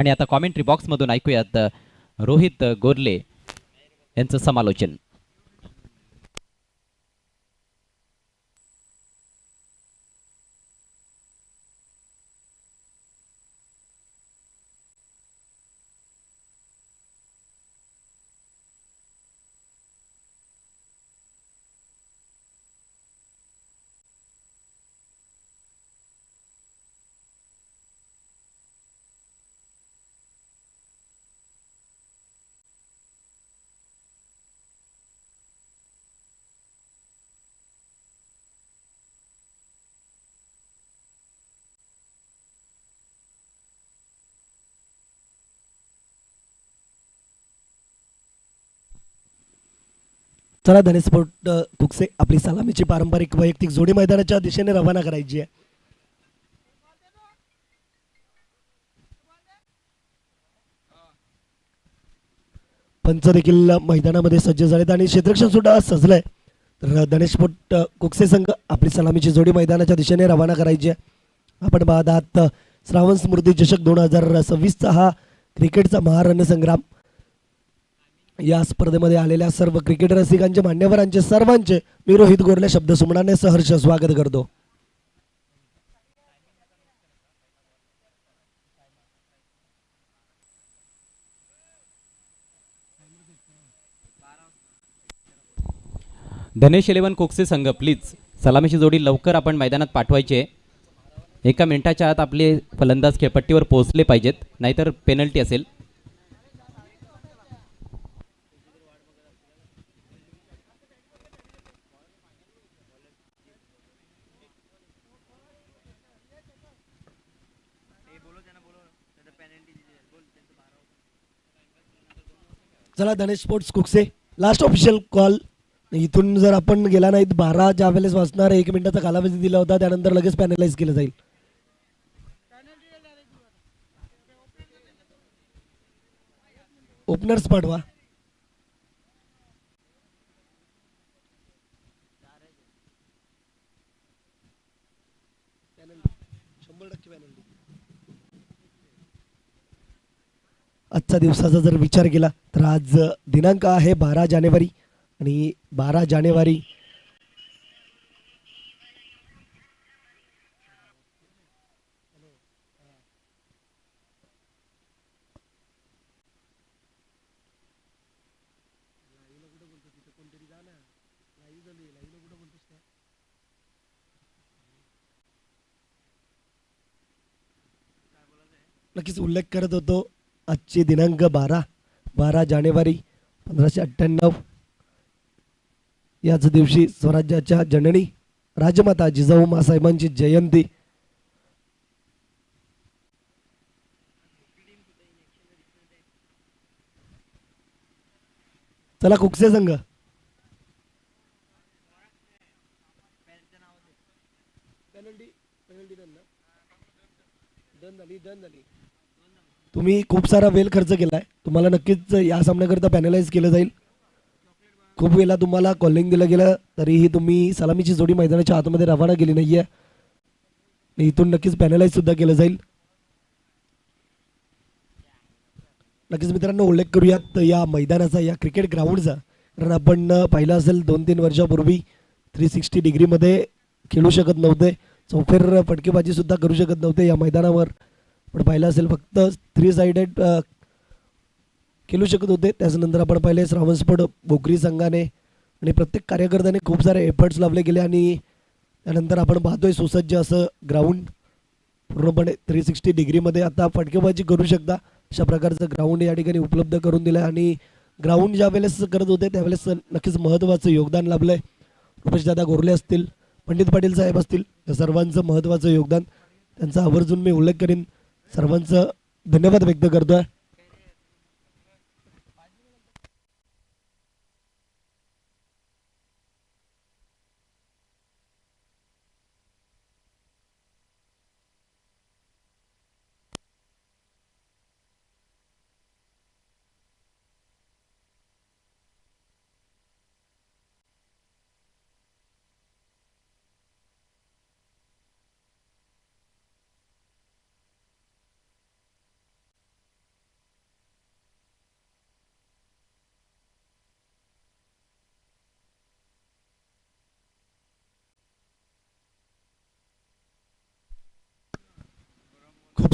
आणि आता कॉमेंट्री बॉक्समधून ऐकूयात रोहित गोरले यांचं समालोचन. चला धनेस्पोर्ट कुकसे आपली सलामीची पारंपरिक वैयक्तिक जोडी मैदानाच्या दिशेने रवाना करायची आहे. पंच देखील मैदानामध्ये सज्ज झालेत आणि क्षेत्ररक्षण सुद्धा सजलंय. तर धनेस्पोर्ट कुकसे संघ आपली सलामीची जोडी मैदानाच्या दिशेने रवाना करायची आहे. आपण पाहत आहात श्रावण स्मृती चषक 2026चा हा क्रिकेटचा महारणसंग्राम. या स्पर्धेमध्ये आलेल्या सर्व क्रिकेट रसिकांचे मान्यवरांचे सर्वांचे मी रोहित गोरले शब्द सुमनाने सहर्ष स्वागत करतो. धनेश 11 कोकसे संघ प्लीज सलामीची जोडी लवकर आपण मैदानात पाठवायचे. 1 मिनिटाच्या आत आपले फलंदाज खेळपट्टीवर पोहोचले पाहिजेत, नाहीतर पेनल्टी असेल. चला धनेश sports Kukse last official call. इथून जर आपण गेला नाहीत 12 ज्या वेळेस वाचणार 1 मिनिटाचा कालावधी दिला होता त्यानंतर लगेच पॅनलाइज केलं जाईल. ओपनर्स पाठवा. आजच्या दिवसाचा जर विचार केला तर आज दिनांक आहे 12 जानेवारी आणि 12 जानेवारी नक्कीच उल्लेख करत होतो. आजचे दिनांक 12 जानेवारी 1598 याच दिवशी स्वराज्याच्या जननी राजमाता जिजाऊ मासाहेबांची जयंती. चला कुकसे संघ तुम्ही खूप सारा वेळ खर्च केलाय. तुम्हाला नक्कीच या सामन्याकरता पॅनलाइज केलं जाईल. खूप वेळा तुम्हाला कॉलिंग दिलं गेलं तरीही तुम्ही सलामीची जोडी मैदानाच्या आतमध्ये रवाना केली नाहीये. इथून नक्कीच पॅनलाइज सुद्धा केलं जाईल. नक्कीच मित्रांनो उल्लेख करूयात या मैदानाचा, या क्रिकेट ग्राउंडचा. कारण आपण पाहिलं असेल 2-3 वर्षापूर्वी 360 डिग्रीमध्ये खेळू शकत नव्हते. चौफेर फटकेबाजी सुद्धा करू शकत नव्हते या मैदानावर. पण पाहिलं असेल फक्त 3 साइडेड खेळू शकत होते. त्याच्यानंतर आपण पाहिले श्रावणस्पोर्ट भोकरी संघाने आणि प्रत्येक कार्यकर्त्याने खूप सारे एफर्ट्स लावले गेले आणि त्यानंतर आपण पाहतोय सुसज्ज असं ग्राउंड पूर्णपणे 360 डिग्रीमध्ये आता फटकेबाजी करू शकता अशा प्रकारचं ग्राउंड या ठिकाणी उपलब्ध करून दिलं आहे. आणि ग्राउंड ज्या वेळेस करत होते त्यावेळेस नक्कीच महत्त्वाचं योगदान लाभलं आहे. रुपेशदादा गोरले असतील, पंडित पाटील साहेब असतील, या सर्वांचं महत्त्वाचं योगदान त्यांचा आवर्जून मी उल्लेख करीन. सर्वांचं धन्यवाद व्यक्त करतोय.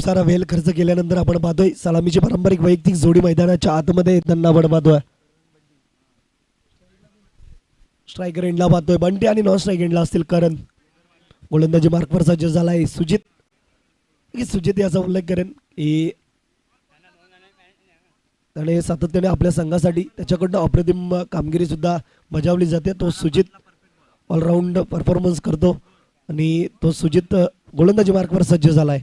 सारा वेळ खर्च केल्यानंतर आपण पाहतोय सलामीची पारंपरिक वैयक्तिक जोडी मैदानाच्या आतमध्ये येताना आपण पाहतोय. स्ट्रायकर एंडला पाहतोय बंटी आणि नॉन स्ट्राईक एंडला असतील करण. गोलंदाजी मार्कवर सज्ज झालाय सुजित. सुजित याचा उल्लेख करेन की त्याने सातत्याने आपल्या संघासाठी त्याच्याकडनं अप्रतिम कामगिरी सुद्धा बजावली जाते. तो सुजित ऑलराऊंड परफॉर्मन्स करतो आणि तो सुजित गोलंदाजी मार्कवर सज्ज झालाय.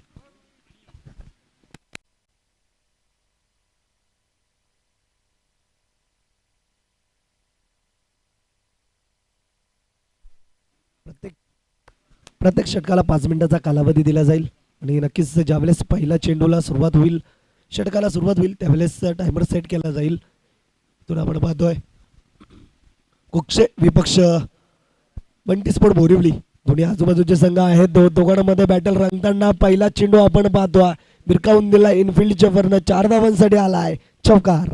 प्रत्येक षटकाला 5 मिनिटाचा कालावधी दिला जाईल आणि नक्कीच ज्यावेळेस पहिल्या चेंडूला सुरुवात होईल, षटकाला सुरुवात होईल त्यावेळेस टायमर सेट केला जाईल. तुला आपण पाहतोय कुक्षे विपक्ष बंटी स्पोर्ट बोरिवली दोन्ही आजूबाजूचे संघ आहेत. दोघांमध्ये बॅटल रंगताना पहिला चेंडू आपण पाहतोय बिरकावून दिला इनफिल्डच्या वरनं 4 धावांसाठी आलाय चौकार.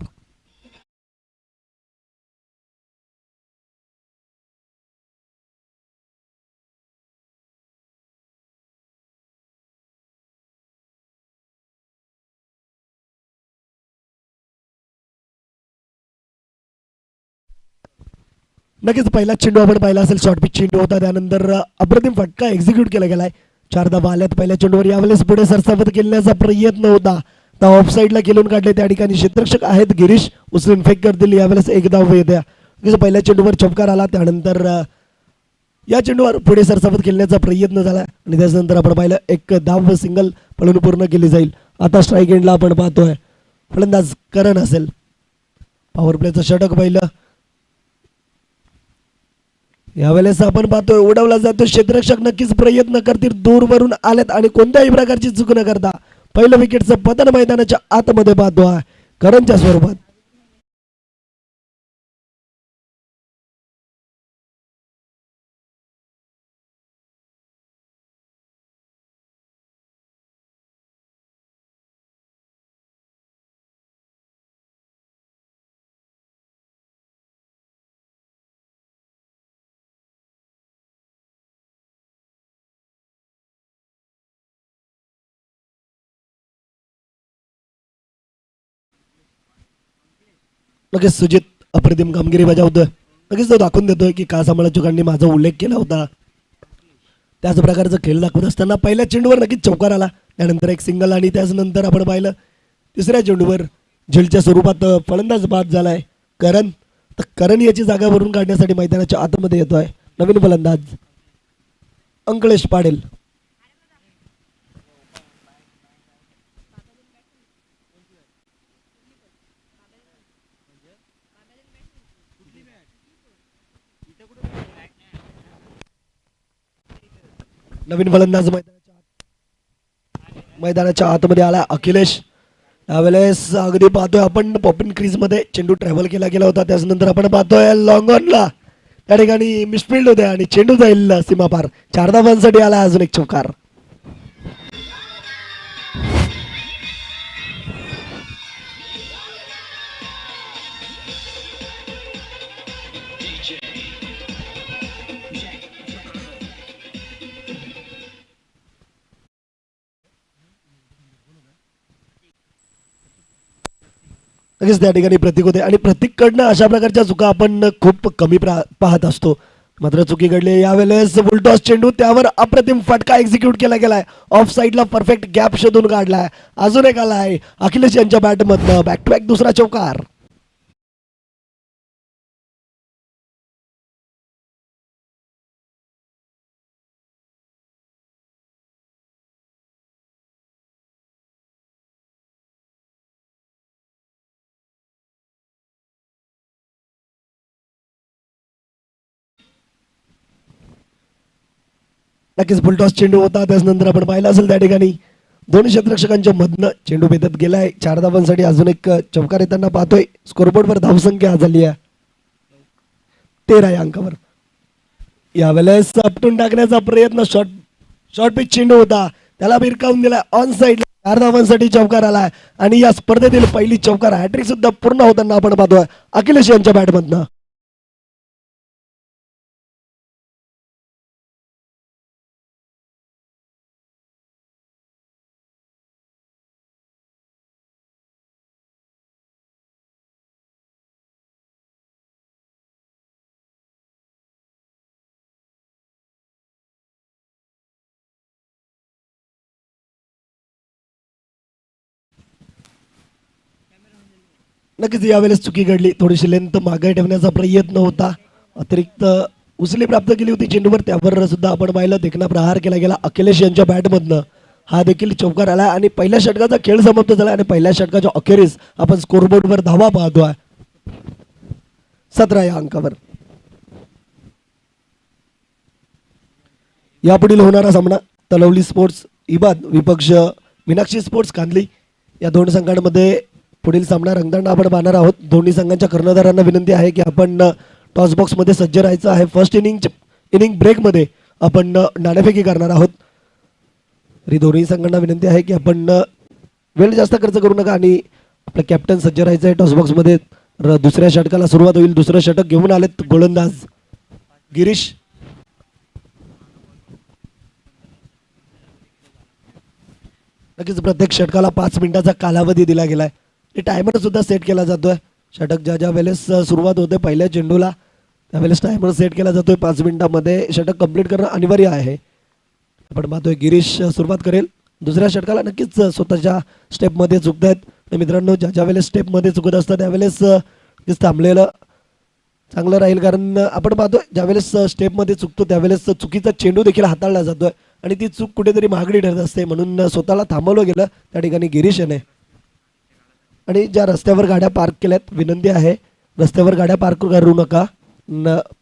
नक्कीच पहिला चेंडू आपण पाहिला असेल शॉर्ट पिच चेंडू होता. त्यानंतर अप्रतिम फटका एक्झिक्यूट केला गेलाय. 4 धावा आल्यात पहिल्या चेंडूवर. यावेळेस पुढे सरसावत केल्याचा प्रयत्न होता ऑफ साईडला खेळून काढले. त्या ठिकाणी क्षेत्ररक्षक आहेत गिरीश उचलून फेक करतील. यावेळेस एक धाव येत्या. पहिल्या चेंडूवर चौकार आला. त्यानंतर या चेंडूवर पुढे सरसावत खेळण्याचा प्रयत्न झाला आणि त्याच्यानंतर आपण पाहिलं एक धाव सिंगल पळून पूर्ण केली जाईल. आता स्ट्राईक एंडला आपण पाहतोय फलंदाज करण असेल. पॉवर प्लेचं षटक पाहिलं. यावेळेस आपण पाहतोय उडवला जातो. क्षेत्ररक्षक नक्कीच प्रयत्न करतील. दूरवरून आलेत आणि कोणत्याही प्रकारची चूक न करता पहिलं विकेटचं पतन मैदानाच्या आतमध्ये पाहतोय करणच्या स्वरूपात. नक्कीच सुजित अप्रतिम कामगिरी बजावतोय. नक्कीच तो दाखवून देतोय की का सांभाळा चुकांनी माझा उल्लेख केला होता. त्याच प्रकारचा खेळ दाखवत असताना पहिल्या चेंडूवर नक्कीच चौकार आला. त्यानंतर एक सिंगल आणि त्यानंतर आपण पाहिलं तिसऱ्या चेंडूवर झेलच्या स्वरूपात फलंदाज बाद झालाय करण. तर करण याची जागा भरून काढण्यासाठी मैदानाच्या आतमध्ये येतोय नवीन फलंदाज अंकलेश पाटील. नवीन फलंदाज मैदानाच्या आतमध्ये आला अखिलेश. त्यावेळेस अगदी पाहतोय आपण पॉपिन क्रीज मध्ये चेंडू ट्रॅव्हल केला गेला होता. त्याच्यानंतर आपण पाहतोय लॉंग ऑनला त्या ठिकाणी मिसफिल्ड होते आणि चेंडू जाईल सीमापार. 4 धावांसाठी आला अजून एक चौकार. लगेच त्या ठिकाणी प्रतीक होते आणि प्रतीककडनं अशा प्रकारच्या चुका आपण खूप कमी पाहत असतो. मात्र चुकी घडली यावेळेस. फुलटॉस चेंडू त्यावर अप्रतिम फटका एक्झिक्यूट केला गेलाय. ऑफ साईडला परफेक्ट गॅप शोधून काढलाय. अजून एक आलाय अखिलेश यांच्या बॅटमधनं. बॅक टू बॅक दुसरा चौकार. नक्कीच फुलटॉस चेंडू होता. त्याच्यानंतर आपण पाहिलं असेल त्या ठिकाणी दोन्ही क्षेत्ररक्षकांच्या मधनं चेंडू भेदत गेलाय. 4 धावांसाठी अजून एक चौकार येताना पाहतोय. स्कोरबोर्डवर धावसंख्या झाली आहे 13 या अंकावर. यावेळेस आपटून टाकण्याचा प्रयत्न शॉर्ट पिच चेंडू होता त्याला भिरकावून दिला ऑन साईड. 4 धावांसाठी चौकार आलाय आणि या स्पर्धेतील पहिली चौकार हॅट्रिक सुद्धा पूर्ण होताना आपण पाहतोय अखिलेश यांच्या बॅटमधनं. नक्कीच यावेळेस चुकी घडली, थोडीशी लेंथ मागे ठेवण्याचा प्रयत्न होता, अतिरिक्त उचली प्राप्त केली होती चेंडूवर, त्यावर सुद्धा आपण पाहिलं देखना प्रहार केला गेला अखिलेश यांच्या बॅटमधनं, हा देखील चौकार आला आणि पहिल्या षटकाचा खेळ समाप्त झाला आणि पहिल्या षटकाच्या अखेरीस आपण स्कोरबोर्डवर धावा पाहतोय 17 या अंकावर. यापुढील होणारा सामना तलवली स्पोर्ट्स इबाद विपक्ष मीनाक्षी स्पोर्ट्स कांदली या दोन संघांमध्ये पुढील सामना रंगताना आपण पाहणार आहोत. दोन्ही संघांच्या कर्णधारांना विनंती आहे की आपण टॉस बॉक्समध्ये सज्ज राहायचं आहे. फर्स्ट इनिंग ब्रेकमध्ये आपण नाणेफेकी करणार आहोत. तरी दोन्ही संघांना विनंती आहे की आपण वेळ जास्त खर्च करू नका आणि आपलं कॅप्टन सज्ज राहायचं आहे टॉस बॉक्समध्ये. दुसऱ्या षटकाला सुरुवात होईल. दुसरं षटक घेऊन आलेत गोलंदाज गिरीश. नक्कीच प्रत्येक षटकाला 5 मिनिटाचा कालावधी दिला गेलाय. टायमर सुद्धा सेट केला जातोय. षटक ज्या वेळेस सुरुवात होते पहिल्या चेंडूला त्यावेळेस टायमर सेट केला जातोय. 5 मिनिटांमध्ये षटक कंप्लीट करणं अनिवार्य आहे. आपण पाहतोय गिरीश सुरुवात करेल. दुसऱ्या षटकाला नक्कीच स्वतःच्या स्टेपमध्ये चुकत आहेत मित्रांनो. ज्या वेळेस स्टेपमध्ये चुकत असतात त्यावेळेस थांबलेलं चांगलं राहील, कारण आपण पाहतोय ज्यावेळेस स्टेपमध्ये चुकतो त्यावेळेस चुकीचा चेंडू देखील हाताळला जातोय आणि ती चूक कुठेतरी महागडी ठरत असते, म्हणून स्वतःला थांबवलं गेलं त्या ठिकाणी गिरीश याने. आणि ज्या रस्त्यावर गाड्या पार्क केल्यात विनंती आहे रस्त्यावर गाड्या पार्क करू नका.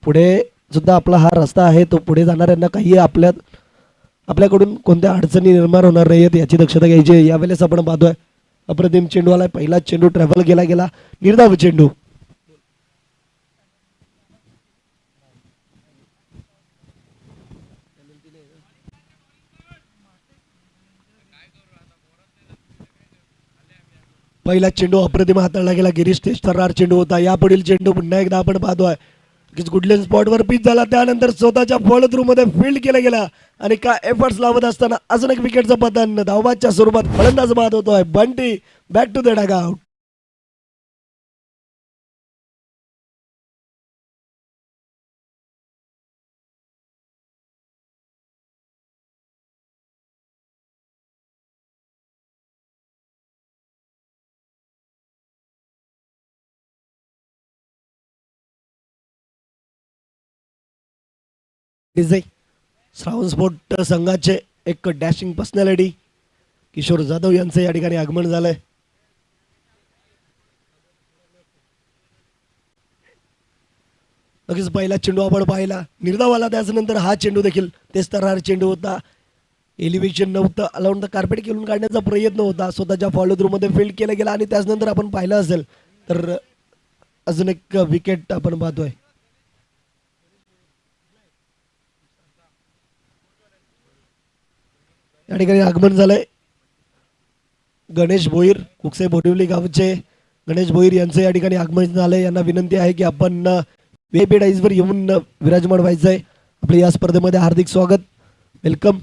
पुढे सुद्धा आपला हा रस्ता आहे, तो पुढे जाणाऱ्यांना काही आपल्याकडून कोणत्या अडचणी निर्माण होणार नाहीयेत याची दक्षता घ्यायची आहे. यावेळेस आपण पाहतोय अप्रतिम चेंडू आलाय. पहिला चेंडू ट्रॅव्हल केला गेला, निर्धाव चेंडू. पहिला चेंडू अप्रतिम हाताळला गेला. गिरीश थरार चेंडू होता. यापुढील चेंडू पुन्हा एकदा आपण पाहतोय गुडलेन स्पॉटवर पिच झाला, त्यानंतर स्वतःच्या फॉलो थ्रू मध्ये फील्ड केला गेला आणि का एफर्ट्स लावत असताना अजून एक विकेटचं पतन. धावबादच्या स्वरूपात फलंदाज बाद होतोय Bunty. Back to the dugout. Shravan sport संघाचे एक डॅशिंग पर्सनॅलिटी किशोर जाधव यांचं या ठिकाणी आगमन झालंय. नक्कीच पहिला चेंडू आपण पाहिला, निर्धाव आला. त्याच्यानंतर हा चेंडू देखील तेच तरार चेंडू होता. एलिव्हेशन नव्हतं, अलाउंड द कार्पेट खेळून काढण्याचा प्रयत्न होता. स्वतःच्या फॉलो थ्रू मध्ये फील्ड केला गेला आणि त्याच्यानंतर आपण पाहिलं असेल तर अजून एक विकेट आपण पाहतोय. या ठिकाणी आगमन झालंय गणेश भोईर, कुकसे बोरिवली गावचे गणेश भोईर यांचं या ठिकाणी आगमन झालंय. यांना विनंती आहे की आपण वेबी डाईजवर येऊन विराजमान व्हायचंय. आपल्या या स्पर्धेमध्ये हार्दिक स्वागत, वेलकम.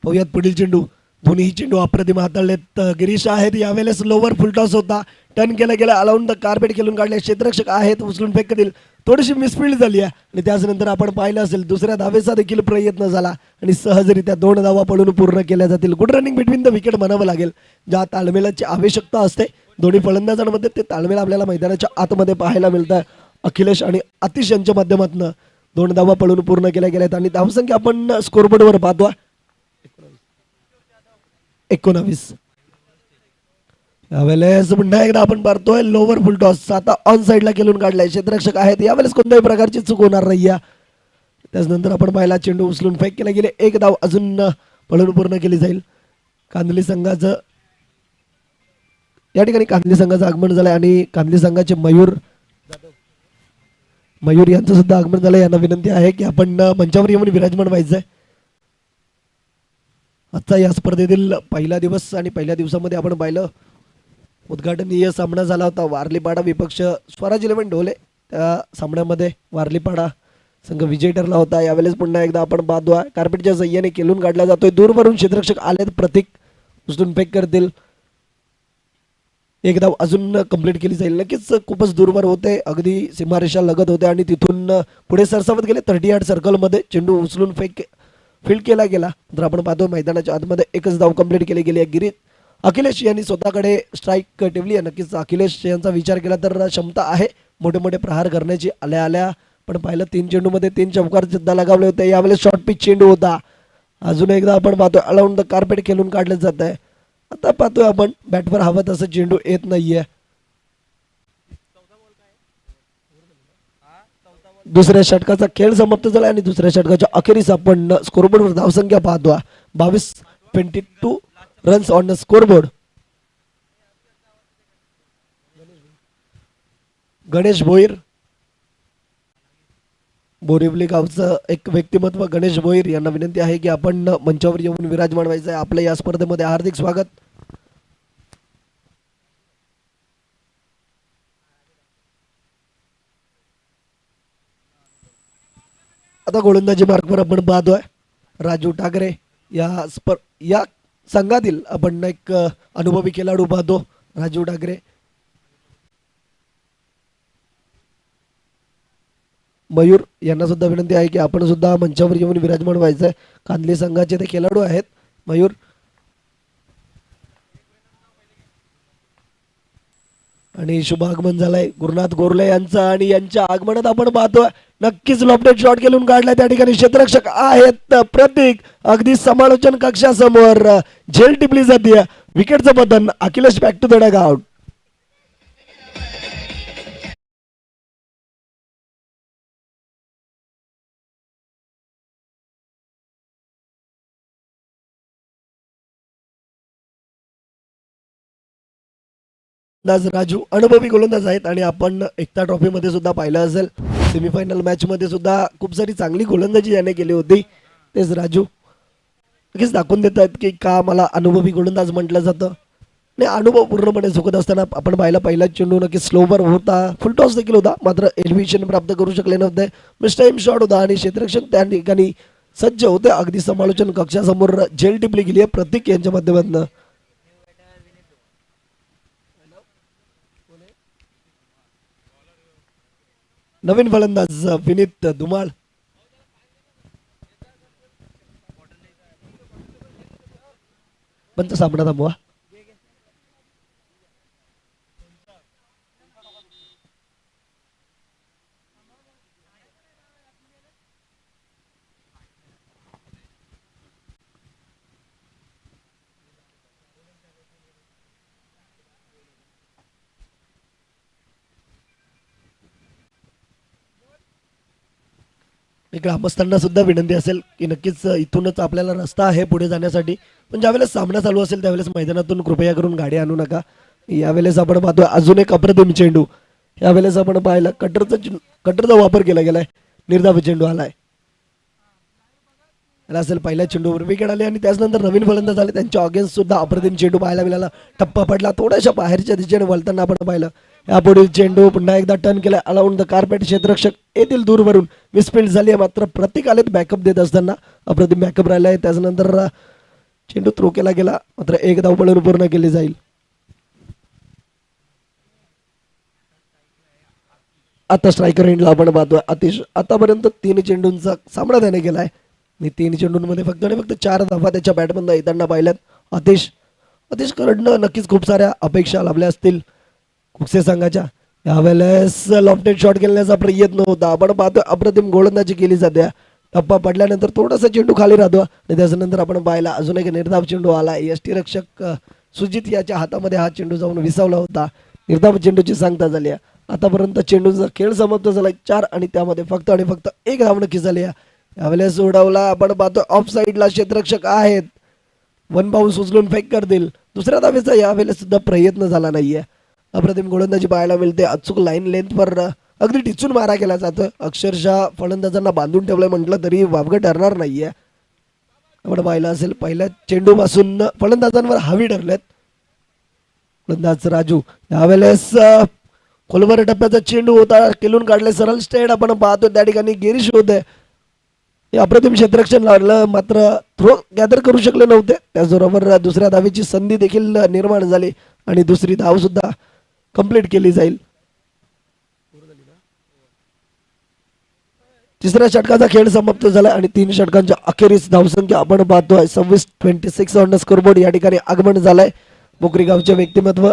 पाहूयात पुढील चेंडू. दोन्ही चेंडू अप्रतिम हाताळलेत गिरीश आहेत. यावेळेस लोवर फुलटॉस होता, टर्न केला गेला, अलाउंड द कार्पेट खेळून काढले. क्षेत्ररक्षक आहेत, उचलून फेक करतील. थोडीशी मिसफील्ड झाली आहे आणि त्याच्यानंतर आपण पाहिलं असेल दुसऱ्या धावेचा देखील प्रयत्न झाला आणि सहजरित्या 2 धावा पडून पूर्ण केल्या जातील. Good running between the wicket म्हणावं लागेल. ज्या ताळमेळाची आवश्यकता असते दोन्ही फलंदाजांमध्ये ते ताळमेळ आपल्याला मैदानाच्या आतमध्ये पाहायला मिळतं. अखिलेश आणि आतिश यांच्या माध्यमातून 2 धावा पडून पूर्ण केल्या गेल्यात आणि धावसंख्या आपण स्कोरबोर्डवर पाहतो 19. यावेळेस पुन्हा एकदा आपण पाहतोय लोवर फुल टॉस आता ऑन साइडला खेळून काढलाय. क्षेत्ररक्षक आहेत, यावेळेस कोणत्याही प्रकारची चूक होणार नाही. त्याच्यानंतर आपण पाहिला चेंडू उचलून फेक केला गेले. 1 धाव अजून पळून पूर्ण केली जाईल. कांदली संघाचं या ठिकाणी कांदली संघाचं आगमन झालंय आणि कांदली संघाचे मयूर यांचं सुद्धा आगमन झालंय. यांना विनंती आहे की आपण मंचावर येऊन विराजमान व्हायचंय. आजचा या स्पर्धेतील पहिला दिवस आणि पहिल्या दिवसामध्ये आपण पाहिलं उद्घाटनीय सामना झाला होता. वारलीपाडा विपक्ष स्वराज 11 ढोले. त्या सामन्यामध्ये वारलीपाडा संघ विजय ठरला होता. यावेळेस पुन्हा एकदा आपण पाहतोय कार्पेटच्या सह्याने खेळून काढला जातोय. दूरवरून क्षेत्ररक्षक आलेत, प्रतीक उचलून फेक करतील. 1 धाव अजून कंप्लीट केली जाईल. नक्कीच खूपच दूरवर होते, अगदी सीमारेषा लगत होते आणि तिथून पुढे सरसावत गेले 30 यार्ड सर्कलमध्ये. चेंडू उचलून फेक फील्ड केला गेला. तर आपण पाहतो मैदानाच्या आतमध्ये एकच धाव कंप्लीट केली गेली आहे. अखिलेश यांनी स्वतःकडे स्ट्राईक ठेवली आहे. नक्कीच अखिलेश यांचा विचार केला तर क्षमता आहे मोठे मोठे प्रहार करण्याची. आल्या आल्या पण पाहिलं 3 चेंडूमध्ये 3 चौकार सुद्धा लगावले होते. यावेळेस शॉर्ट पिच चेंडू होता. अजून एकदा आपण पाहतोय अलाउंड द कार्पेट खेळून काढलं जात आहे. आता पाहतोय आपण बॅटवर हवं तसं चेंडू येत नाहीये. दुसऱ्या षटकाचा खेळ समाप्त झाला आणि दुसऱ्या षटकाच्या अखेरीस आपण स्कोरबोर्डवर धावसंख्या पाहतो 22 runs on the scoreboard. Ganesh Bhoir Borivali गावचं एक व्यक्तिमत्व गणेश भोईर यांना विनंती आहे की आपण मंचावर येऊन विराजमान व्हायचं आहे. आपलं या स्पर्धेमध्ये हार्दिक स्वागत. आता गोलंदाजी मार्कवर आपण पाहतोय राजू ठाकरे या संघातील आपण एक अनुभवी खेळाडू पाहतो राजू ठाकरे. मयूर यांना सुद्धा विनंती आहे की आपण सुद्धा मंचावर येऊन विराजमान व्हायचं आहे. कांदली संघाचे ते खेळाडू आहेत. मयूर आणि शुभ आगमन झालंय गुरुनाथ गोरले यांचं आणि यांच्या आगमनात आपण पाहतोय नक्कीच लॉफ्टेड शॉट खेळून काढलाय. त्या ठिकाणी क्षेत्ररक्षक आहेत प्रतीक अगदी समालोचन कक्षासमोर झेल टिपली जाते. विकेटचं पतन. Akhilesh back to the dugout. Raju अनुभवी गोलंदाज आहेत आणि आपण एकता ट्रॉफी मध्ये सुद्धा पाहिलं असेल सेमीफायनल मॅच मध्ये सुद्धा खूप सारी चांगली गोलंदाजी याने केली होती. तेच राजू नक्कीच दाखवून देत आहेत की का मला अनुभवी गोलंदाज म्हटलं जातं. नाही अनुभव पूर्णपणे चुकत असताना आपण पाहिला पहिला चेंडू नक्कीच स्लोवर होता. फुल टॉस देखील होता मात्र एलिव्हेशन प्राप्त करू शकले नव्हते. मिस टाइम शॉट होता आणि क्षेत्ररक्षक त्या ठिकाणी सज्ज होते. अगदी समालोचन कक्षासमोर झेल टिपली गेली आहे प्रतीक यांच्या माध्यमातून. नवीन फलंदाज विनीत धुमाळ. पंच सामना थांबवा. ग्रामस्थांना सुद्धा विनंती असेल की नक्कीच इथूनच आपल्याला रस्ता आहे पुढे जाण्यासाठी. पण ज्यावेळेस सामना चालू असेल त्यावेळेस मैदानातून कृपया करून गाडी आणू नका. यावेळेस आपण पाहतोय अजून एक अप्रतिम चेंडू. यावेळेस आपण पाहिलं कटरचा वापर केला गेलाय. निर्धाव चेंडू आलाय. असेल पहिल्या चेंडूवर विकेट आले आणि त्याचनंतर नवीन फलंदाज आले त्यांच्या अगेन्स्ट सुद्धा अप्रतिम चेंडू पाहायला मिळाला. टप्पा पडला थोड्याशा बाहेरच्या दिशेने वळताना आपण पाहिलं. यापुढील चेंडू पुन्हा एकदा टर्न केला अलाउंड द कार्पेट. क्षेत्ररक्षक येथील दूरवरून मिसफिल्ड झाली आहे मात्र प्रतीक आलेत बॅकअप देत असताना. अप्रतिम बॅकअप राहिला आहे. त्याच्यानंतर चेंडू थ्रो केला गेला मात्र एक धाव पळून पूर्ण केली जाईल. आता स्ट्रायकर एंडला आपण पाहतोय अतिश आतापर्यंत 3 चेंडूंचा सामना त्याने केलाय आणि 3 चेंडूंमध्ये फक्त आणि फक्त 4 धावा त्याच्या बॅटमधून येताना पाहिल्यात. अतिश कडनं नक्कीच खूप साऱ्या अपेक्षा लाभल्या असतील कुकसे संघाच्या. यावेळेस लॉफ्टेड शॉट खेळण्याचा प्रयत्न होता. आपण पाहतोय अप्रतिम गोलंदाजी केली जाते. टप्पा पडल्यानंतर थोडासा चेंडू खाली राहतो आणि त्याच्यानंतर आपण पाहिला अजून एक निर्धाव चेंडू आला. यष्टीरक्षक सुजित याच्या हातामध्ये हा चेंडू जाऊन विसावला होता. निर्धाव चेंडूची सांगता झाली. आतापर्यंत चेंडूचा खेळ समाप्त झाला 4 आणि त्यामध्ये फक्त आणि फक्त 1 धाव नक्की झाली. यावेळेस उडवला आपण पाहतो ऑफ साईडला क्षेत्ररक्षक आहेत. 1 बाउन्स उचलून फेक करतील. दुसऱ्या धावेचा यावेळेस सुद्धा प्रयत्न झाला नाहीये. अप्रतिम गोलंदाजी पाहायला मिळते. अचूक लाईन लेंथवर अगदी टिचून मारा केला जातोय. अक्षरशः फलंदाजांना बांधून ठेवलंय म्हटलं तरी वावगं ठरणार नाहीये. आपण पाहिलं असेल पहिल्या चेंडू पासून फलंदाजांवर हवी ठरलेत. फलंदाज राजू यावेळेस खोलवर टप्प्याचा चेंडू होता केलून काढले सरळ स्ट्रेट. आपण पाहतो त्या ठिकाणी गिरीश होते. हे अप्रतिम क्षेत्ररक्षण लागलं मात्र थ्रो गॅदर करू शकले नव्हते. त्याचबरोबर दुसऱ्या धावेची संधी देखील निर्माण झाली आणि दुसरी धाव सुद्धा कंप्लीट केली जाईल. तिसऱ्या षटकाचा खेळ समाप्त झाला आणि 3 षटकांच्या अखेरीस धावसंख्या आपण पाहतोय 26-26 ऑन द स्कोरबोर्ड. या ठिकाणी आगमन झालंय बोकरी गावचे व्यक्तिमत्व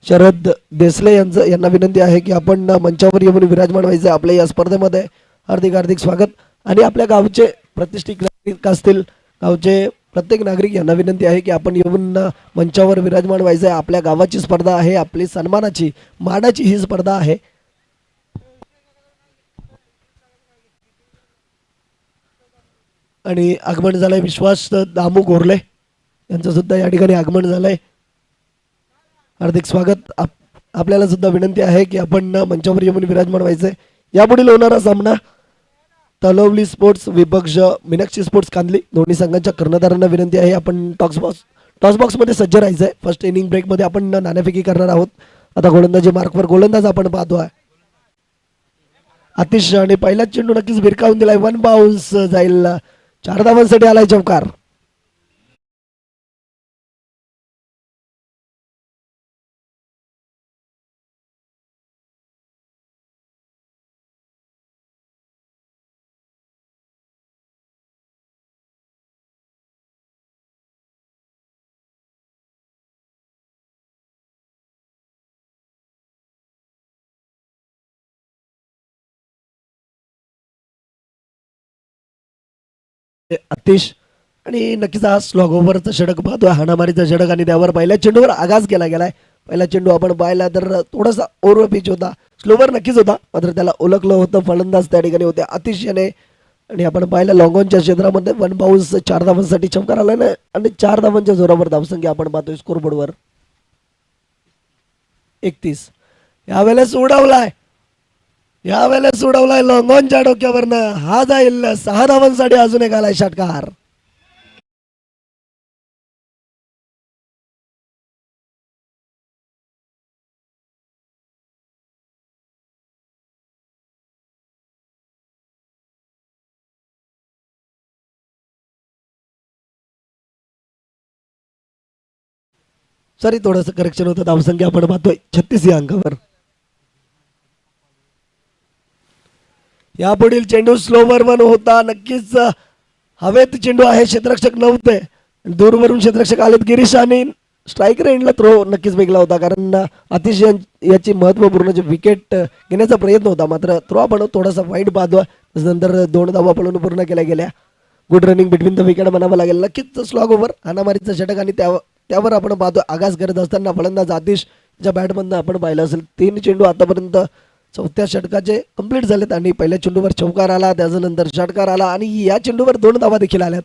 शरद देसले यांना विनंती आहे की आपण मंचावर येऊन विराजमान व्हायचे आपल्या या स्पर्धेमध्ये. हार्दिक हार्दिक स्वागत. आणि आपल्या गावचे प्रतिष्ठित नागरिक असतील गावचे प्रत्येक नागरिक यांना विनंती आहे की आपण येऊन मंचावर विराजमान व्हायचे. आपल्या गावाची स्पर्धा आहे, आपली सन्मानाची मानाची ही स्पर्धा आहे. आणि आगमन झालंय विश्वास दामू गोरले यांचं सुद्धा या ठिकाणी आगमन झालंय. हार्दिक स्वागत. आपल्याला सुद्धा विनंती आहे की आपण मंचावर येऊन विराजमान व्हायचे. यापुढील होणारा सामना तलवली स्पोर्ट्स विपक्ष मीनाक्षी स्पोर्ट्स कांदली. दोन्ही संघांच्या कर्णधारांना विनंती आहे आपण टॉस बॉक्समध्ये सज्ज राहायचं आहे. फर्स्ट इनिंग ब्रेकमध्ये आपण नाणेफेकी करणार आहोत. आता गोलंदाजी मार्कवर गोलंदाज आपण पाहतो आहे आतिश आणि पहिलाच चेंडू नक्कीच भिरकावून दिलाय. 1 बाउन्स जाईल. 4 धावांसाठी आलाय चौकार. आतिश आणि नक्कीच हा स्लॉग ओव्हरचा षटक पाहतोय हाणामारीचा षटक आणि त्यावर पहिल्या चेंडूवर आगाज केला गेलाय. पहिला चेंडू आपण पाहिला तर थोडासा ओव्हर पिच होता, स्लोवर नक्कीच होता, मात्र त्याला ओळखलं होतं. फलंदाज त्या ठिकाणी होते आतिश याने आणि आपण पाहिलं लॉंगॉनच्या क्षेत्रामध्ये 1 बाउन्स 4 धावांसाठी चमकार आला ना आणि 4 धावांच्या जोरावर धावसंख्या आपण पाहतोय स्कोरबोर्डवर 31. यावेळेस उडवलाय लॉंगॉनच्या डोक्यावरनं. हा जाईल 6 धावांसाठी अजून एक आलाय षटकार. सॉरी थोडंसं करेक्शन होतं. धावसंख्या आपण पाहतोय 36 या अंकावर. यापुढील चेंडू स्लोवर वन होता. नक्कीच हवेत चेंडू आहे. क्षेत्ररक्षक नव्हते. दूरवरून क्षेत्ररक्षक आलेत. गिरीश आणि स्ट्राईक रेंजला थ्रो नक्कीच वेगळा होता कारण आतिश याची महत्वपूर्ण जे विकेट घेण्याचा प्रयत्न होता, मात्र थ्रो आपण थोडासा वाईट पाहतो. त्यानंतर 2 धावा पळून पूर्ण केल्या गेल्या. Good running between the wicket म्हणावं लागेल. नक्कीच स्लॉग ओव्हर हाणामारीचं षटक आणि त्यावर आपण पाहतो आगास करत असताना फलंदाज आतिशच्या बॅटमधनं आपण पाहिलं असेल 3 चेंडू आतापर्यंत 4थ्या षटकाचे कंप्लीट झालेत आणि पहिल्या चेंडूवर चौकार आला, त्याच्यानंतर षटकार आला आणि या चेंडूवर 2 धावा देखील आल्यात.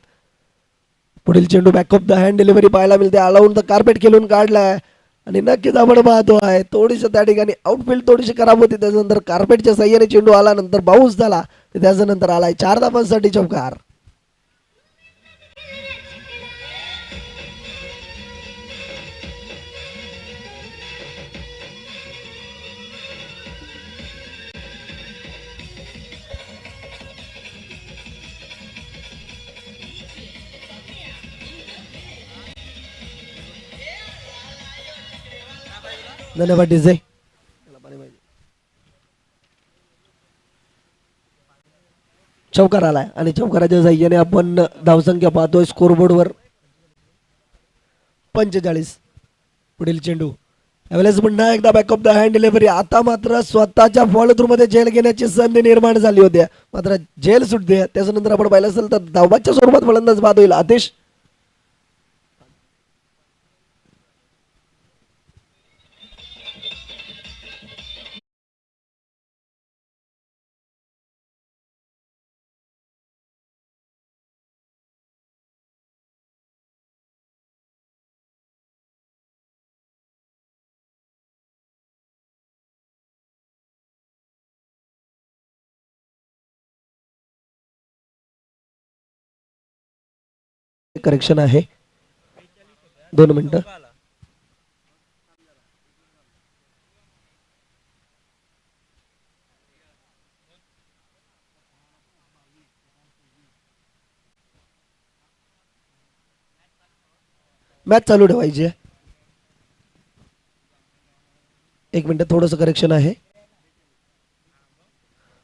पुढील चेंडू back of the hand delivery पाहायला मिळते. अलाउन द कार्पेट खेळून काढलाय आणि नक्कीच आपण पाहतो आहे थोडीशी त्या ठिकाणी आउटफील्ड थोडीशी खराब होती. त्याच्यानंतर कार्पेटच्या साह्याने चेंडू आला, नंतर बाउन्स झाला, त्याच्यानंतर आलाय 4 धावांसाठी चौकार. धन्यवाद डीजे. चौकार आलाय आणि चौकाराच्या साह्याने आपण धावसंख्या पाहतोय स्कोरबोर्डवर 45. पुढील चेंडू यावेळेस पुन्हा एकदा back of the hand delivery. आता मात्र स्वतःच्या फॉलो थ्रू मध्ये झेल घेण्याची संधी निर्माण झाली होती, मात्र झेल सुटते. त्याच्यानंतर आपण पाहिलं असेल तर धावबाच्या स्वरूपात फलंदाज बाद होईल आतिश. करेक्शन आहे 2 मिनिटं. मॅच चालू ठेवायची आहे. 1 मिनिट थोडंसं करेक्शन आहे.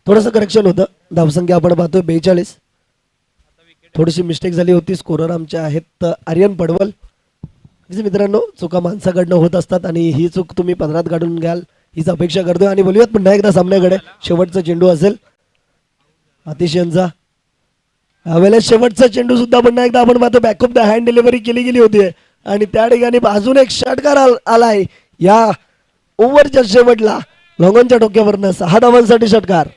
थोडंसं करेक्शन होतं. धावसंख्या आपण पाहतोय 42. थोडीशी मिस्टेक झाली होती. स्कोरर आमचे आहेत आर्यन पडवल. मित्रांनो, चुका माणसाकडनं होत असतात आणि ही चूक तुम्ही पदरात काढून घ्याल हीच अपेक्षा करतोय. आणि बोलूयात पुन्हा एकदा सामन्याकडे. शेवटचा चेंडू असेल आतिश यांचा. यावेळेस शेवटचा चेंडू सुद्धा पुन्हा एकदा आपण पाहतो back of the hand delivery केली गेली होती आणि त्या ठिकाणी अजून एक षटकार आलाय या ओव्हरच्या शेवटला. लॉंगॉनच्या डोक्यावरनं 6 धावांसाठी षटकार.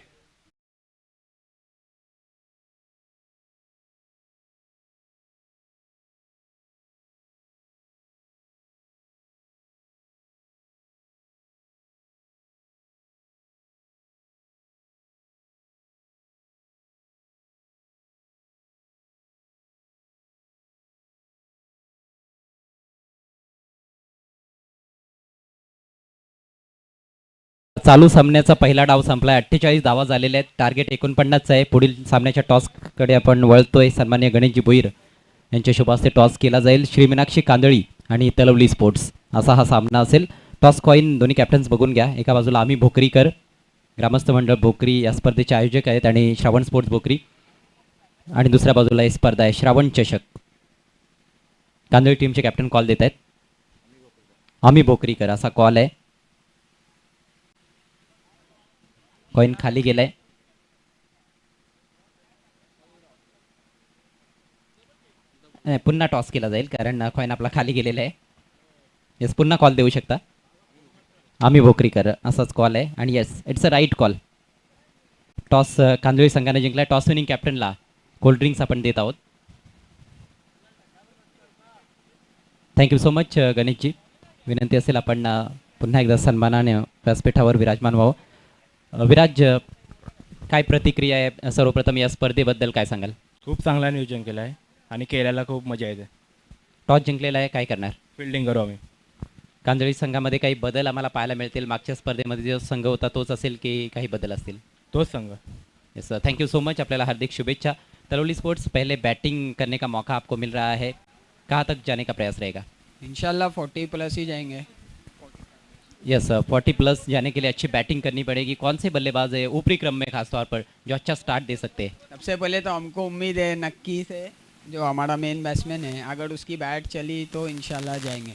चालू सामन्याचा पहिला डाव संपला. 48 धावा झालेल्या आहेत. टार्गेट 49 आहे. पुढील सामन्याच्या टॉसकडे आपण वळतोय. सन्मान्य गणेशजी भोईर यांच्या शुभ हस्ते टॉस केला जाईल. श्री मीनाक्षी कांदळी आणि तलवली स्पोर्ट्स असा हा सामना असेल. टॉस कॉईन दोन्ही कॅप्टन्स बघून घ्या. एका बाजूला आम्ही भोकरीकर, ग्रामस्थ मंडळ भोकरी या स्पर्धेचे आयोजक आहेत आणि श्रावण स्पोर्ट्स भोकरी, आणि दुसऱ्या बाजूला ही स्पर्धा आहे श्रावण चषक. कांदळी टीमचे कॅप्टन कॉल देत आहेत. आम्ही भोकरीकर असा कॉल आहे. कॉइन खाली गेलाय. पुन्हा टॉस केला जाईल कारण कॉइन आपला खाली गेलेला आहे. येस, पुन्हा कॉल देऊ शकता. आम्ही भोकरीकर असाच कॉल आहे आणि yes, it's a right call. Toss Kandali संघाने जिंकला. टॉस विनिंग कॅप्टनला कोल्ड ड्रिंक्स आपण देत आहोत. Thank you so much Ganeshji. विनंती असेल आपण पुन्हा एकदा सन्मानाने व्यासपीठावर विराजमान व्हावं. विराज, काय प्रतिक्रिया आहे सर्वप्रथम या स्पर्धेबद्दल काय सांगाल? खूप चांगला नियोजन केलं आहे आणि केल्याला खूप मजा येते. टॉस जिंकलेला आहे, काय करणार? फिल्डिंग करू आम्ही. कांदळी संघामध्ये काही बदल आम्हाला पाहायला मिळतील. मागच्या स्पर्धेमध्ये जो संघ होता तोच असेल की काही बदल असतील? तोच संघ. Yes sir, thank you so much. अपने हार्दिक शुभेच्छा. तलवली स्पोर्ट्स, पहले बैटिंग करने का मौका आपको मिल रहा है, कहाँ तक जाने का प्रयास रहेगा? इंशाल्लाह 40+ ही जाएंगे. यस, 40+ जाने के लिए अच्छी बैटिंग करनी पड़ेगी. कौन से बल्लेबाज है ऊपरी क्रम में खास तौर पर जो अच्छा स्टार्ट दे सकते हैं? सबसे पहले तो हमको उम्मीद है नक्की से, जो हमारा मेन बैट्समैन है, अगर उसकी बैट चली तो इंशाल्लाह जाएंगे.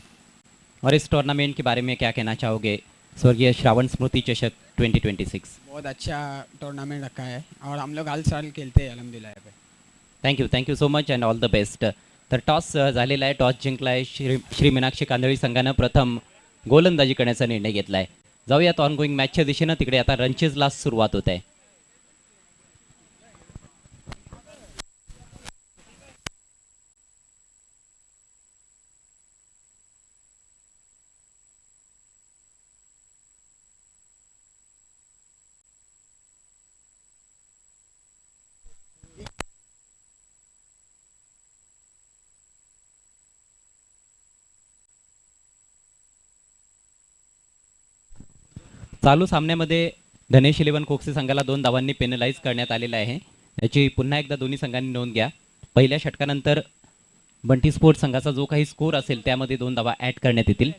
और इस टूर्नामेंट के बारे में क्या कहना चाहोगे? स्वर्गीय श्रावण स्मृति चषक 2026 बहुत अच्छा टूर्नामेंट रखा है और हम लोग हर साल खेलते हैं अल्हम्दुलिल्लाह पे. Thank you so much and all the best. तर टॉस झालेला आहे. टॉस जिंकला आहे. श्री मीनाक्षी कांदळी संघानं प्रथम गोलंदाजी करण्याचा निर्णय घेतला आहे. जाऊयात ऑनगोईंग मॅचच्या दिशेनं. तिकडे आता रनचेजला सुरुवात होत आहे. चालू सामन्यामध्ये धनेश इलेव्हन कोकसे संघाला 2 धावांनी पेनलाइज करण्यात आलेलं आहे. याची पुन्हा एकदा दोन्ही संघांनी नोंद घ्या. पहिल्या षटकानंतर बंटी स्पोर्ट्स संघाचा जो काही स्कोर असेल त्यामध्ये 2 धावा ॲड करण्यात येतील.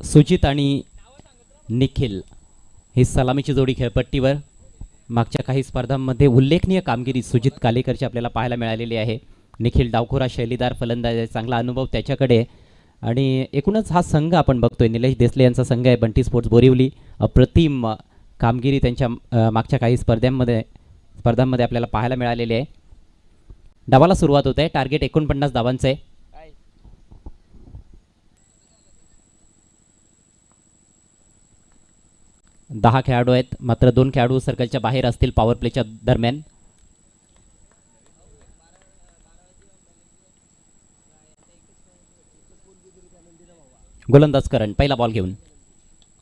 सुजित आणि निखिल ही सलामीची जोडी खेळपट्टीवर. मागच्या काही स्पर्धांमध्ये उल्लेखनीय कामगिरी सुजित कालेकरची आपल्याला पाहायला मिळालेली आहे. निखिल डावखोरा शैलीदार फलंदाज, चांगला अनुभव त्याच्याकडे. आणि एकूणच हा संघ आपण बघतोय, निलेश देसले यांचा संघ आहे बंटी स्पोर्ट्स बोरिवली. अप्रतिम कामगिरी त्यांच्या मागच्या काही स्पर्धांमध्ये आपल्याला पाहायला मिळालेली आहे. डावाला सुरुवात होत आहे. टार्गेट 49 धावांचं आहे. 10 खेळाडू आहेत, मात्र 2 खेळाडू सर्कलच्या बाहेर असतील पॉवर प्लेच्या दरम्यान. गोलंदाज करण पहिला बॉल घेऊन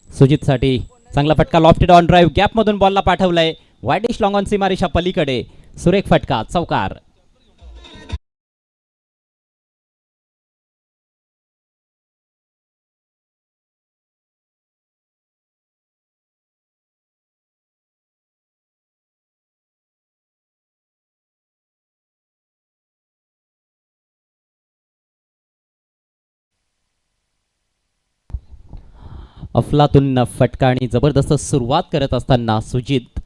सुजितसाठी चांगला फटका. लॉफ्टेड ऑन ड्राईव्ह, गॅपमधून बॉलला पाठवलाय. वाईडिश लॉंग ऑन सीमारेषा पलीकडे सुरेख फटका, चौकार. अफलातून फटका आणि जबरदस्त सुरुवात करत असताना सुजित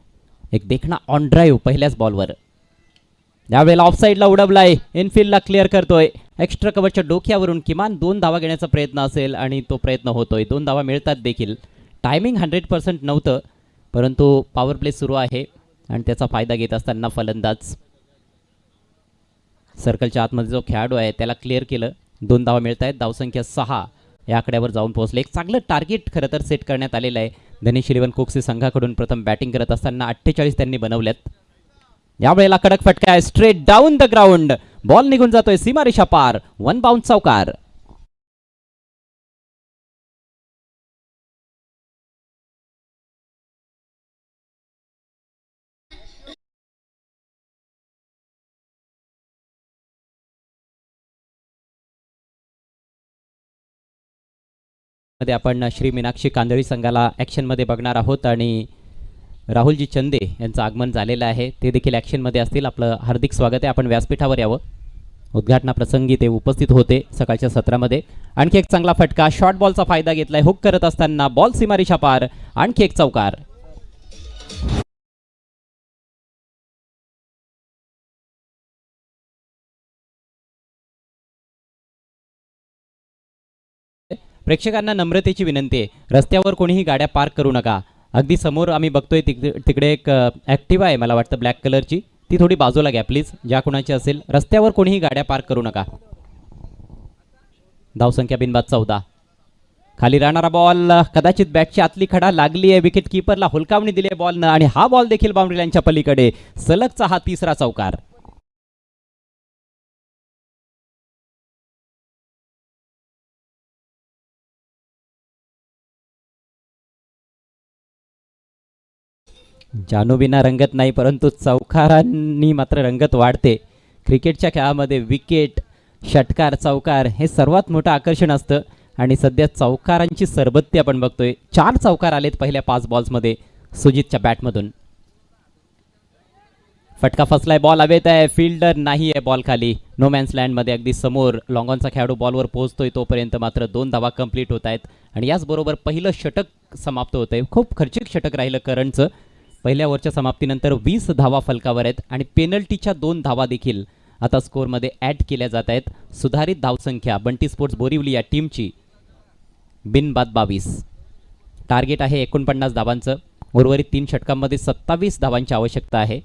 एक देखणा ऑन ड्राईव्ह पहिल्याच बॉलवर. यावेळेला ऑफसाईडला उडवलाय, इनफिल्डला क्लिअर करतोय. एक्स्ट्रा कव्हरच्या डोक्यावरून किमान 2 धावा घेण्याचा प्रयत्न असेल आणि तो प्रयत्न होतोय. 2 धावा मिळतात देखील. टायमिंग 100% नव्हतं, परंतु पॉवर प्ले सुरू आहे आणि त्याचा फायदा घेत असताना फलंदाज सर्कलच्या आतमध्ये जो खेळाडू आहे त्याला क्लिअर केलं. 2 धावा मिळत आहेत. धावसंख्या 6 या आकड्यावर जाऊन पोहोचले. एक चांगलं टार्गेट खरं तर सेट करण्यात आलेलं आहे. धनेश इलेव्हन कोक्सी संघाकडून प्रथम बॅटिंग करत असताना 48 त्यांनी बनवल्यात. यावेळेला कडक फटका आहे, straight down the ground. Ball निघून जातोय सीमारेषा पार. 1 बाउन्स चौकार. मध्ये आपण श्री मीनाक्षी कांदळी संघाला ॲक्शनमध्ये बघणार आहोत आणि राहुलजी चंदे यांचं आगमन झालेलं आहे. ते देखील ॲक्शनमध्ये असतील. आपलं हार्दिक स्वागत आहे. आपण व्यासपीठावर यावं. उद्घाटनाप्रसंगी ते उपस्थित होते सकाळच्या सत्रामध्ये. आणखी एक चांगला फटका, शॉर्ट बॉलचा फायदा घेतलाय. हुक करत असताना बॉल सीमारेषा पार. आणखी एक चौकार. प्रेक्षकांना नम्रतेची विनंती आहे, रस्त्यावर कोणीही गाड्या पार्क करू नका. अगदी समोर आम्ही बघतोय तिकडे एक ॲक्टिवा आहे, मला वाटतं ब्लॅक कलरची, ती थोडी बाजूला घ्या प्लीज. ज्या कोणाची असेल, रस्त्यावर कोणीही गाड्या पार्क करू नका. धावसंख्या बिनबाद 14. खाली राहणारा बॉल कदाचित बॅटची आतली खडा लागली आहे. विकेट किपरला हुलकावणी दिली आहे बॉलनं आणि हा बॉल देखील बाउंड्री लाईनच्या पलीकडे. सलगचा हा तिसरा चौकार. जानूबिना रंगत नाही, परंतु चौकारांनी मात्र रंगत वाढते. क्रिकेटच्या खेळामध्ये विकेट, षटकार, चौकार हे सर्वात मोठं आकर्षण असतं आणि सध्या चौकारांची सरबत्ती आपण बघतोय. 4 चौकार आलेत पहिल्या 5 बॉल्समध्ये सुजितच्या बॅटमधून. फटका फसलाय, बॉल हवेत आहे, फिल्डर नाही आहे बॉल खाली. नो मॅन्स लँडमध्ये अगदी समोर लॉंगॉनचा खेळाडू बॉलवर पोहोचतोय तोपर्यंत मात्र 2 धावा कंप्लीट होत आहेत आणि याचबरोबर पहिलं षटक समाप्त होत आहे. खूप खर्चिक षटक राहिलं करणचं. पहिल्या ओव्हरच्या समाप्तीनंतर 20 धावा फलकावर आहेत आणि पेनल्टीच्या 2 धावा देखील आता स्कोअरमध्ये ॲड केल्या जात आहेत. सुधारित धावसंख्या बंटी स्पोर्ट्स बोरिवली या टीमची बिनबाद 22. टार्गेट आहे 49 धावांचं. उर्वरित 3 षटकांमध्ये 27 धावांची आवश्यकता आहे.